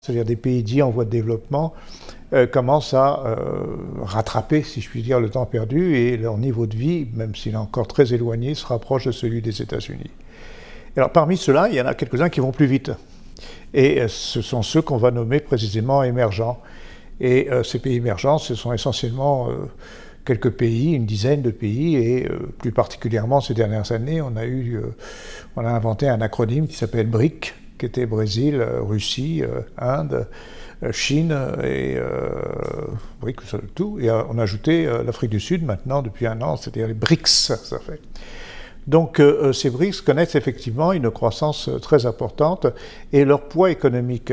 c'est-à-dire des pays dits en voie de développement, commencent à rattraper, si je puis dire, le temps perdu et leur niveau de vie, même s'il est encore très éloigné, se rapproche de celui des États-Unis. Alors parmi ceux-là, il y en a quelques-uns qui vont plus vite. Et ce sont ceux qu'on va nommer précisément émergents. Et ces pays émergents, ce sont essentiellement quelques pays, une dizaine de pays, et plus particulièrement ces dernières années, on a inventé un acronyme qui s'appelle BRIC, qui était Brésil, Russie, Inde, Chine et BRIC, tout. Et on a ajouté l'Afrique du Sud maintenant depuis un an, c'est-à-dire les BRICS, ça fait. Donc ces BRICS connaissent effectivement une croissance très importante et leur poids économique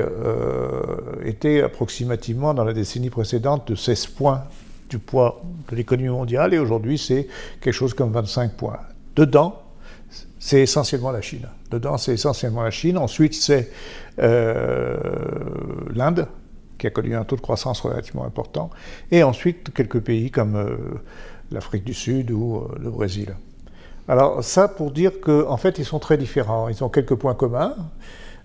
était approximativement dans la décennie précédente de 16 points du poids de l'économie mondiale et aujourd'hui c'est quelque chose comme 25 points. Dedans, c'est essentiellement la Chine. Ensuite, c'est l'Inde, qui a connu un taux de croissance relativement important, et ensuite quelques pays comme l'Afrique du Sud ou le Brésil. Alors ça pour dire qu'en fait ils sont très différents, ils ont quelques points communs,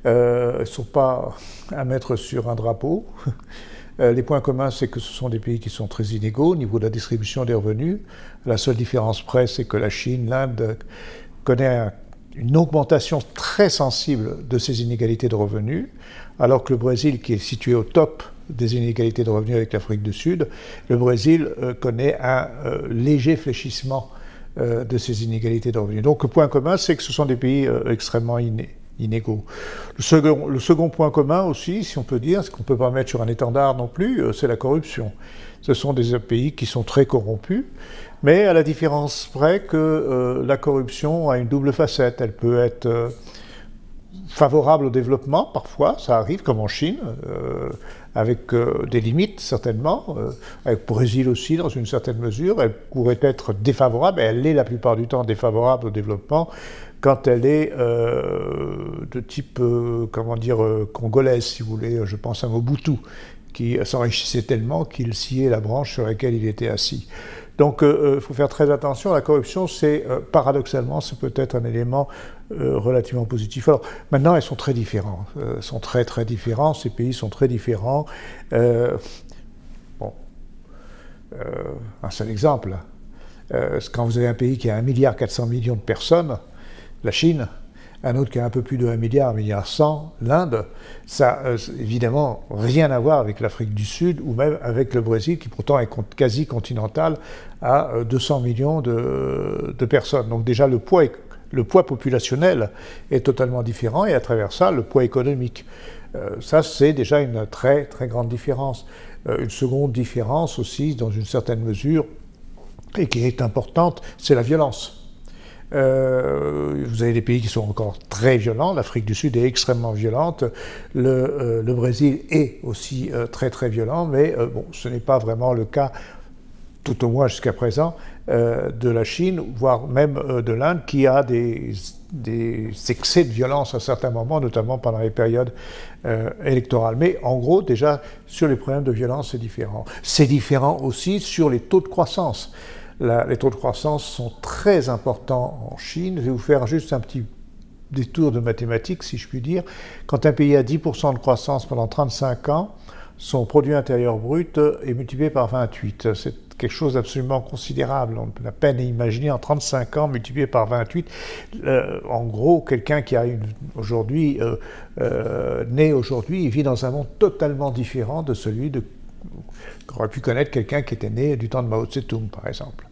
ils ne sont pas à mettre sur un drapeau. Les points communs c'est que ce sont des pays qui sont très inégaux au niveau de la distribution des revenus. La seule différence près c'est que la Chine, l'Inde connaît une augmentation très sensible de ces inégalités de revenus, alors que le Brésil qui est situé au top des inégalités de revenus avec l'Afrique du Sud, le Brésil connaît un léger fléchissement de ces inégalités de revenus. Donc le point commun, c'est que ce sont des pays extrêmement inégaux. Le second point commun aussi, si on peut dire, ce qu'on ne peut pas mettre sur un étendard non plus, c'est la corruption. Ce sont des pays qui sont très corrompus, mais à la différence près que la corruption a une double facette. Elle peut être favorable au développement, parfois, ça arrive, comme en Chine, avec des limites certainement, avec le Brésil aussi dans une certaine mesure. Elle pourrait être défavorable, et elle est la plupart du temps défavorable au développement, quand elle est de type, congolaise, si vous voulez. Je pense à Mobutu, qui s'enrichissait tellement qu'il sciait la branche sur laquelle il était assis. Donc il faut faire très attention. La corruption, c'est paradoxalement, c'est peut-être un élément relativement positif. Alors maintenant, elles sont très différents. Sont très très différents. Ces pays sont très différents. Un seul exemple. Quand vous avez un pays qui a 1,4 milliard de personnes, la Chine, un autre qui a un peu plus de 1 milliard, 1,1 milliard, l'Inde, ça évidemment rien à voir avec l'Afrique du Sud ou même avec le Brésil qui pourtant est quasi continental à 200 millions de personnes. Donc déjà le poids populationnel est totalement différent et à travers ça le poids économique. Ça c'est déjà une très très grande différence. Une seconde différence aussi dans une certaine mesure et qui est importante, c'est la violence. Vous avez des pays qui sont encore très violents, l'Afrique du Sud est extrêmement violente, le Brésil est aussi très très violent, mais ce n'est pas vraiment le cas, tout au moins jusqu'à présent, de la Chine, voire même de l'Inde, qui a des excès de violence à certains moments, notamment pendant les périodes électorales. Mais en gros, déjà, sur les problèmes de violence, c'est différent. C'est différent aussi sur les taux de croissance. Les taux de croissance sont très importants en Chine. Je vais vous faire juste un petit détour de mathématiques, si je puis dire. Quand un pays a 10% de croissance pendant 35 ans, son produit intérieur brut est multiplié par 28. C'est quelque chose d'absolument considérable. On a peine à imaginer en 35 ans multiplié par 28. En gros, quelqu'un qui a aujourd'hui, né aujourd'hui, il vit dans un monde totalement différent de celui qu'aurait pu connaître quelqu'un qui était né du temps de Mao Tse-tung, par exemple.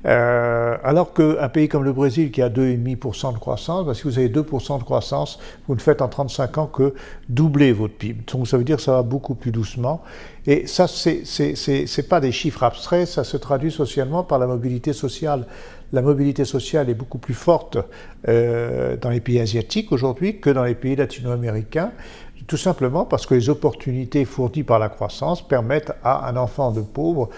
Alors qu'un pays comme le Brésil qui a 2,5% de croissance, si vous avez 2% de croissance, vous ne faites en 35 ans que doubler votre PIB. Donc ça veut dire que ça va beaucoup plus doucement. Et ça, c'est pas des chiffres abstraits, ça se traduit socialement par la mobilité sociale. La mobilité sociale est beaucoup plus forte dans les pays asiatiques aujourd'hui que dans les pays latino-américains. Tout simplement parce que les opportunités fournies par la croissance permettent à un enfant de pauvre,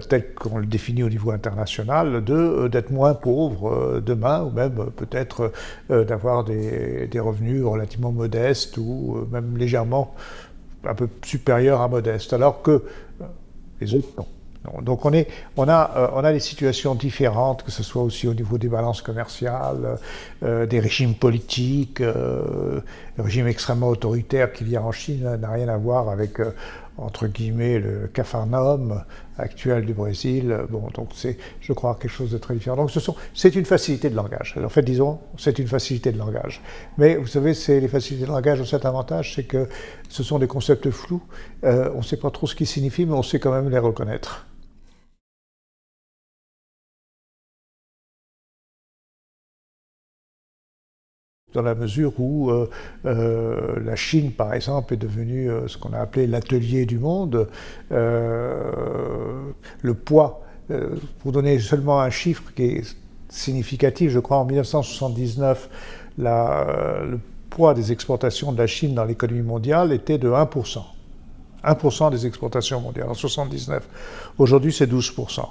tel qu'on le définit au niveau international, d'être moins pauvre demain, ou même peut-être d'avoir des revenus relativement modestes ou même légèrement un peu supérieurs à modestes, alors que les autres non. Donc on a des situations différentes, que ce soit aussi au niveau des balances commerciales, des régimes politiques. Le régime extrêmement autoritaire qu'il y a en Chine n'a rien à voir avec, entre guillemets, le Capharnaüm actuel du Brésil. Bon, donc c'est, je crois, quelque chose de très différent. Donc c'est une facilité de langage. En fait, disons, c'est une facilité de langage. Mais vous savez, les facilités de langage ont cet avantage, c'est que ce sont des concepts flous. On ne sait pas trop ce qu'ils signifient, mais on sait quand même les reconnaître. Dans la mesure où la Chine, par exemple, est devenue ce qu'on a appelé l'atelier du monde. Le poids, pour donner seulement un chiffre qui est significatif, je crois en 1979, le poids des exportations de la Chine dans l'économie mondiale était de 1%. 1% des exportations mondiales en 1979. Aujourd'hui, c'est 12%.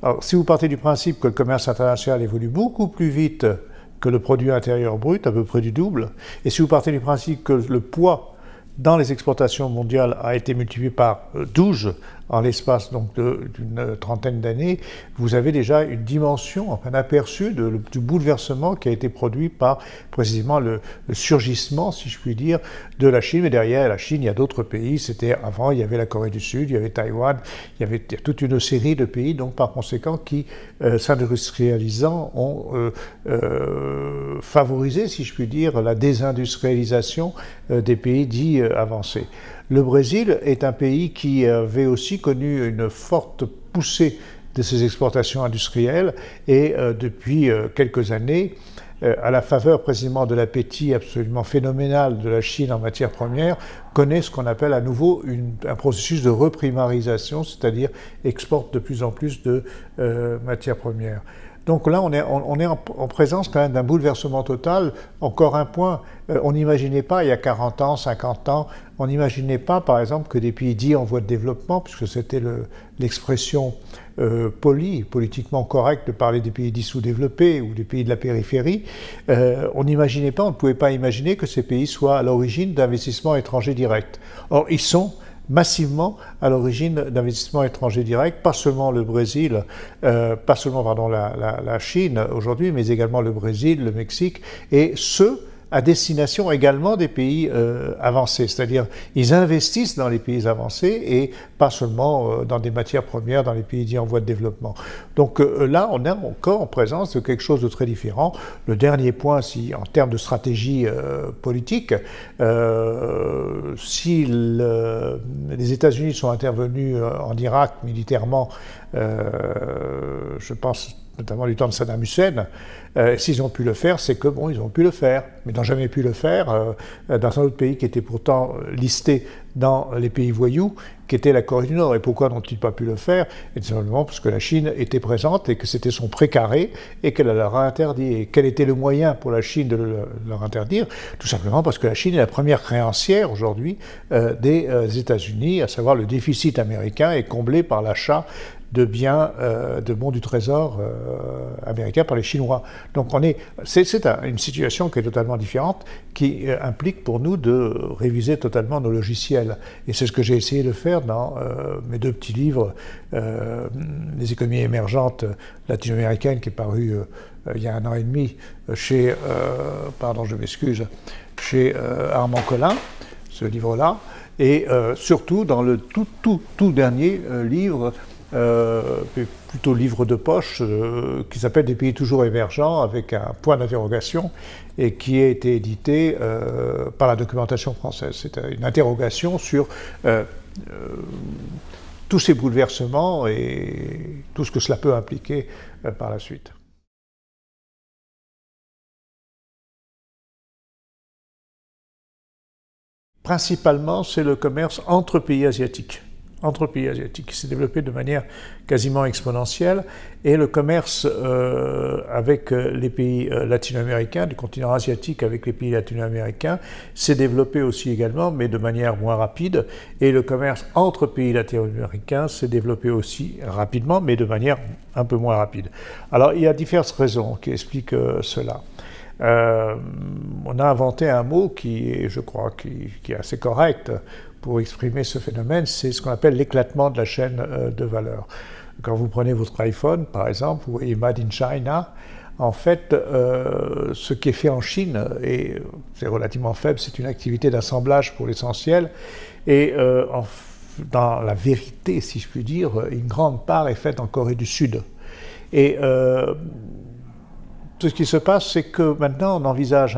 Alors, si vous partez du principe que le commerce international évolue beaucoup plus vite que le produit intérieur brut, à peu près du double, et si vous partez du principe que le poids dans les exportations mondiales a été multiplié par 12 en l'espace d'une trentaine d'années, vous avez déjà une dimension, un aperçu du bouleversement qui a été produit par précisément le surgissement, si je puis dire, de la Chine. Mais derrière la Chine, il y a d'autres pays. Avant, il y avait la Corée du Sud, il y avait Taïwan, il y avait toute une série de pays, donc par conséquent, qui, s'industrialisant, ont favorisé, si je puis dire, la désindustrialisation des pays dits avancés. Le Brésil est un pays qui avait aussi connu une forte poussée de ses exportations industrielles et depuis quelques années, à la faveur précisément de l'appétit absolument phénoménal de la Chine en matière première, connaît ce qu'on appelle à nouveau un processus de reprimarisation, c'est-à-dire exporte de plus en plus de matières premières. Donc là, on est en présence quand même d'un bouleversement total. Encore un point, on n'imaginait pas il y a 40 ans, 50 ans, on n'imaginait pas par exemple que des pays dits en voie de développement, puisque c'était l'expression politiquement correcte de parler des pays dits sous-développés ou des pays de la périphérie, on n'imaginait pas, on ne pouvait pas imaginer que ces pays soient à l'origine d'investissements étrangers directs. Or, ils sont massivement à l'origine d'investissements étrangers directs, pas seulement le Brésil, pas seulement pardon, la Chine aujourd'hui, mais également le Brésil, le Mexique, et ceux à destination également des pays avancés, c'est-à-dire ils investissent dans les pays avancés et pas seulement dans des matières premières dans les pays dits en voie de développement. Donc là, on est encore en présence de quelque chose de très différent. Le dernier point, en termes de stratégie politique, si les États-Unis sont intervenus en Irak militairement, je pense notamment du temps de Saddam Hussein, s'ils ont pu le faire, c'est que bon, ils ont pu le faire, mais ils n'ont jamais pu le faire dans un autre pays qui était pourtant listé dans les pays voyous, qui était la Corée du Nord. Et pourquoi n'ont-ils pas pu le faire? Et tout simplement parce que la Chine était présente et que c'était son précaré et qu'elle leur a interdit. Et quel était le moyen pour la Chine de leur interdire? Tout simplement parce que la Chine est la première créancière aujourd'hui des États-Unis, à savoir le déficit américain est comblé par l'achat de biens, de bons du trésor américain par les Chinois. Donc c'est une situation qui est totalement différente, qui implique pour nous de réviser totalement nos logiciels. Et c'est ce que j'ai essayé de faire dans mes deux petits livres, Les économies émergentes latino-américaines, qui est paru il y a 1 an et demi chez, pardon, je m'excuse, chez Armand Collin, ce livre-là, et surtout dans le tout dernier livre, plutôt livre de poche, qui s'appelle Des pays toujours émergents, avec un point d'interrogation, et qui a été édité par la documentation française. C'est une interrogation sur tous ces bouleversements et tout ce que cela peut impliquer par la suite. Principalement, c'est le commerce entre pays asiatiques. Qui s'est développé de manière quasiment exponentielle, et le commerce avec les pays latino-américains, du continent asiatique avec les pays latino-américains, s'est développé aussi également, mais de manière moins rapide, et le commerce entre pays latino-américains s'est développé aussi rapidement, mais de manière un peu moins rapide. Alors, il y a diverses raisons qui expliquent cela. On a inventé un mot qui est, je crois, qui est assez correct pour exprimer ce phénomène, c'est ce qu'on appelle l'éclatement de la chaîne de valeur. Quand vous prenez votre iPhone, par exemple, vous voyez Made in China, en fait, ce qui est fait en Chine, et c'est relativement faible, c'est une activité d'assemblage pour l'essentiel, et dans la vérité, si je puis dire, une grande part est faite en Corée du Sud. Et ce qui se passe, c'est que maintenant, on envisage,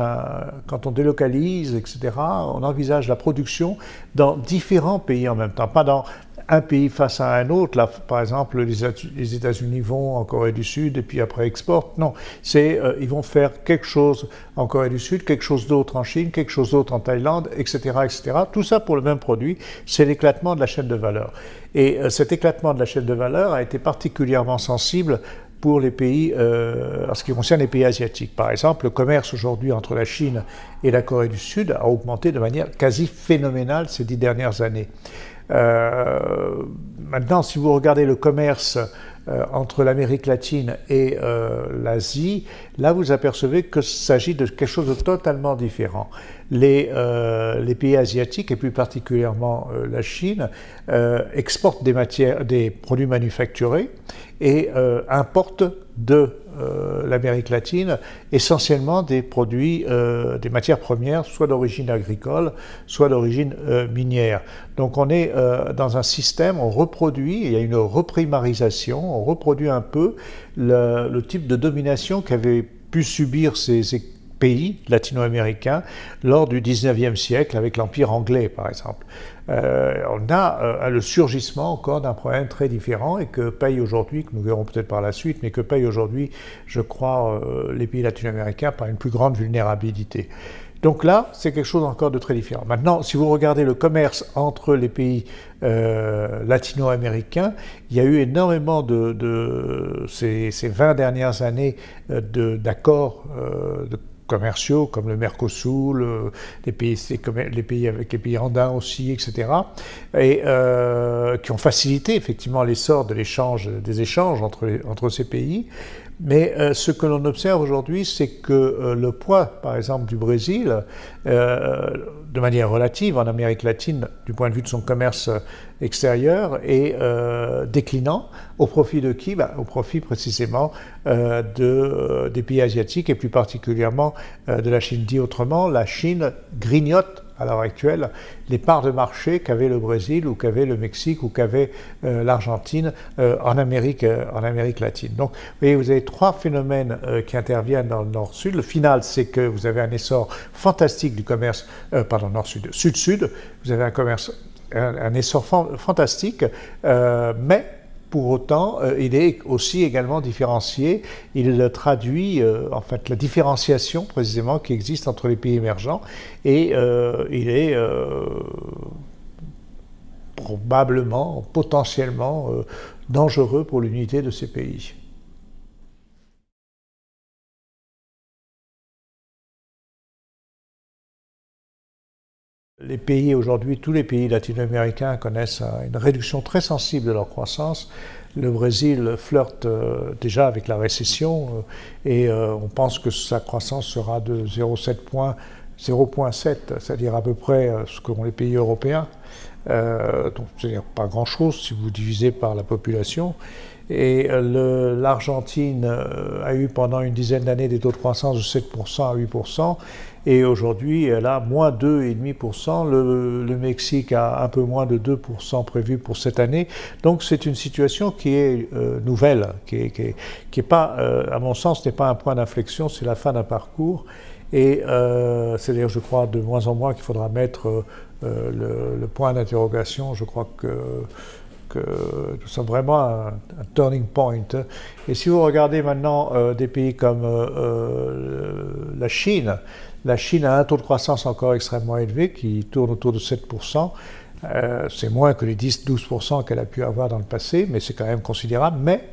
quand on délocalise, etc., on envisage la production dans différents pays en même temps, pas dans un pays face à un autre. Là, par exemple, les États-Unis vont en Corée du Sud et puis après exportent. Non, ils vont faire quelque chose en Corée du Sud, quelque chose d'autre en Chine, quelque chose d'autre en Thaïlande, etc., etc. Tout ça pour le même produit. C'est l'éclatement de la chaîne de valeur. Et cet éclatement de la chaîne de valeur a été particulièrement sensible pour les pays, en ce qui concerne les pays asiatiques. Par exemple, le commerce aujourd'hui entre la Chine et la Corée du Sud a augmenté de manière quasi phénoménale ces 10 dernières années. Maintenant, si vous regardez le commerce entre l'Amérique latine et l'Asie, là vous apercevez qu'il s'agit de quelque chose de totalement différent. Les pays asiatiques, et plus particulièrement la Chine, exportent des produits manufacturés et importent de l'Amérique latine essentiellement des produits, des matières premières, soit d'origine agricole, soit d'origine minière. Donc on est dans un système, on reproduit, il y a une reprimarisation, on reproduit un peu le type de domination qu'avaient pu subir ces pays latino-américains lors du 19e siècle avec l'Empire anglais, par exemple. On a le surgissement encore d'un problème très différent et que payent aujourd'hui, que nous verrons peut-être par la suite, mais que payent aujourd'hui, je crois, les pays latino-américains par une plus grande vulnérabilité. Donc là, c'est quelque chose encore de très différent. Maintenant, si vous regardez le commerce entre les pays latino-américains, il y a eu énormément ces 20 dernières années d'accords commerciaux comme le Mercosur, les pays avec les pays andins aussi, etc., et qui ont facilité effectivement l'essor des échanges entre ces pays. Mais ce que l'on observe aujourd'hui, c'est que le poids, par exemple, du Brésil, de manière relative en Amérique latine, du point de vue de son commerce extérieur, est déclinant. Au profit de qui? Au profit précisément des pays asiatiques et plus particulièrement de la Chine. Dit autrement, la Chine grignote à l'heure actuelle les parts de marché qu'avait le Brésil ou qu'avait le Mexique ou qu'avait l'Argentine en Amérique latine. Donc, vous avez trois phénomènes qui interviennent dans le Nord-Sud. Le final, c'est que vous avez un essor fantastique du commerce, Nord-Sud, Sud-Sud, vous avez un essor fantastique, mais pour autant, il est aussi également différencié. Il traduit en fait la différenciation précisément qui existe entre les pays émergents et il est probablement, potentiellement dangereux pour l'unité de ces pays. Les pays aujourd'hui, tous les pays latino-américains connaissent une réduction très sensible de leur croissance. Le Brésil flirte déjà avec la récession et on pense que sa croissance sera de 0,7, c'est-à-dire à peu près ce qu'ont les pays européens. Donc c'est-à-dire pas grand-chose si vous divisez par la population. Et l'Argentine a eu pendant une dizaine d'années des taux de croissance de 7% à 8%. Et aujourd'hui, elle a moins 2,5%. Le Mexique a un peu moins de 2% prévu pour cette année. Donc c'est une situation qui est nouvelle, qui est pas, à mon sens, n'est pas un point d'inflexion, c'est la fin d'un parcours. Et c'est d'ailleurs, je crois, de moins en moins qu'il faudra mettre le point d'interrogation. Je crois que nous sommes vraiment un turning point. Et si vous regardez maintenant des pays comme la Chine a un taux de croissance encore extrêmement élevé qui tourne autour de 7%. C'est moins que les 10-12% qu'elle a pu avoir dans le passé, mais c'est quand même considérable. Mais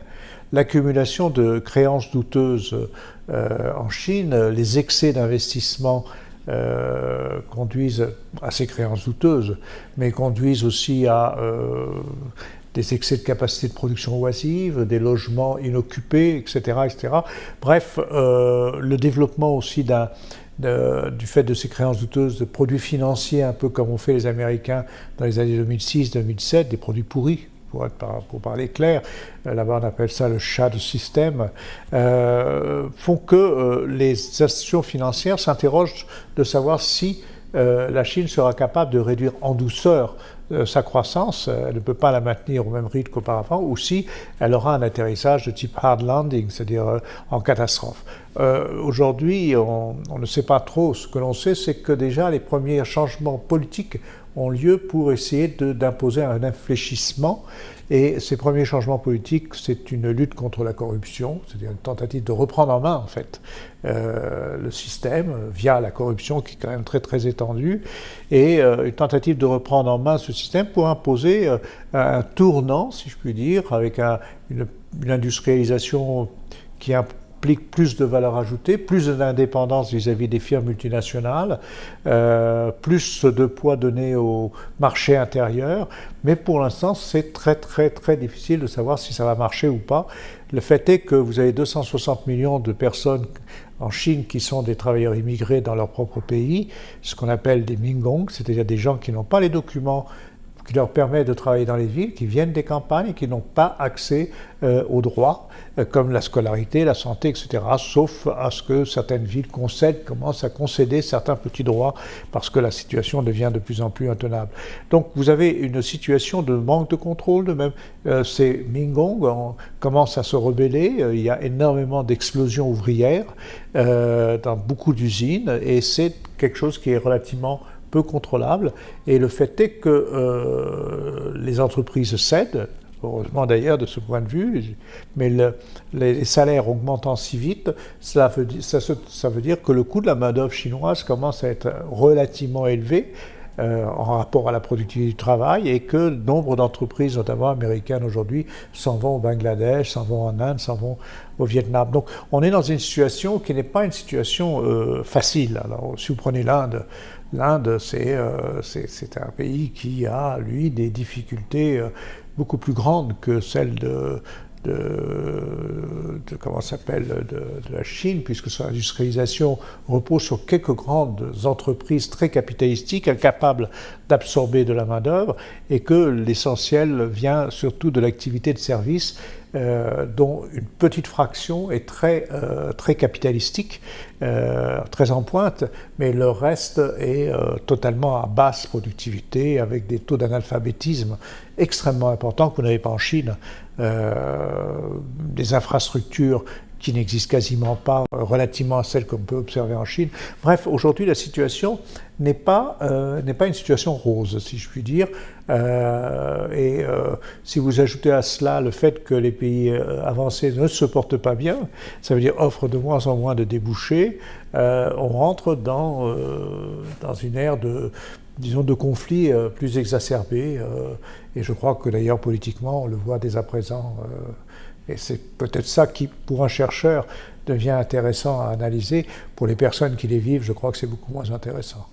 l'accumulation de créances douteuses en Chine, les excès d'investissement conduisent à ces créances douteuses, mais conduisent aussi à des excès de capacité de production oisive, des logements inoccupés, etc. etc. Bref, le développement aussi du fait de ces créances douteuses de produits financiers, un peu comme ont fait les Américains dans les années 2006-2007, des produits pourris, pour parler clair, là-bas on appelle ça le shadow system, font que les institutions financières s'interrogent de savoir si la Chine sera capable de réduire en douceur sa croissance, elle ne peut pas la maintenir au même rythme qu'auparavant, ou si elle aura un atterrissage de type hard landing, c'est-à-dire en catastrophe. Aujourd'hui, on ne sait pas trop. Ce que l'on sait, c'est que déjà les premiers changements politiques ont lieu pour essayer d'imposer un infléchissement. Et ces premiers changements politiques, c'est une lutte contre la corruption, c'est-à-dire une tentative de reprendre en main, en fait, le système via la corruption qui est quand même très très étendue, et une tentative de reprendre en main ce système pour imposer un tournant, si je puis dire, avec une industrialisation qui implique plus de valeur ajoutée, plus d'indépendance vis-à-vis des firmes multinationales, plus de poids donné au marché intérieur. Mais pour l'instant, c'est très très très difficile de savoir si ça va marcher ou pas. Le fait est que vous avez 260 millions de personnes en Chine qui sont des travailleurs immigrés dans leur propre pays, ce qu'on appelle des Minggong, c'est-à-dire des gens qui n'ont pas les documents qui leur permettent de travailler dans les villes, qui viennent des campagnes et qui n'ont pas accès aux droits, comme la scolarité, la santé, etc., sauf à ce que certaines villes commencent à concéder certains petits droits, parce que la situation devient de plus en plus intenable. Donc vous avez une situation de manque de contrôle, de même ces Minggong commencent à se rebeller, il y a énormément d'explosions ouvrières dans beaucoup d'usines, et c'est quelque chose qui est relativement peu contrôlable, et le fait est que les entreprises cèdent, heureusement d'ailleurs de ce point de vue, mais les salaires augmentant si vite, ça veut dire que le coût de la main-d'œuvre chinoise commence à être relativement élevé en rapport à la productivité du travail, et que nombre d'entreprises, notamment américaines aujourd'hui, s'en vont au Bangladesh, s'en vont en Inde, s'en vont au Vietnam. Donc on est dans une situation qui n'est pas une situation facile. Alors si vous prenez l'Inde, c'est un pays qui a, lui, des difficultés beaucoup plus grandes que celles de la Chine, puisque son industrialisation repose sur quelques grandes entreprises très capitalistiques, incapables d'absorber de la main-d'œuvre, et que l'essentiel vient surtout de l'activité de service, dont une petite fraction est très capitalistique, très en pointe, mais le reste est totalement à basse productivité, avec des taux d'analphabétisme extrêmement importants que vous n'avez pas en Chine, des infrastructures qui n'existent quasiment pas relativement à celles qu'on peut observer en Chine. Bref, aujourd'hui, la situation n'est pas une situation rose, si je puis dire. Si vous ajoutez à cela le fait que les pays avancés ne se portent pas bien, ça veut dire offrent de moins en moins de débouchés, on rentre dans une ère de conflits plus exacerbés. Et je crois que d'ailleurs, politiquement, on le voit dès à présent. Et c'est peut-être ça qui, pour un chercheur, devient intéressant à analyser. Pour les personnes qui les vivent, je crois que c'est beaucoup moins intéressant.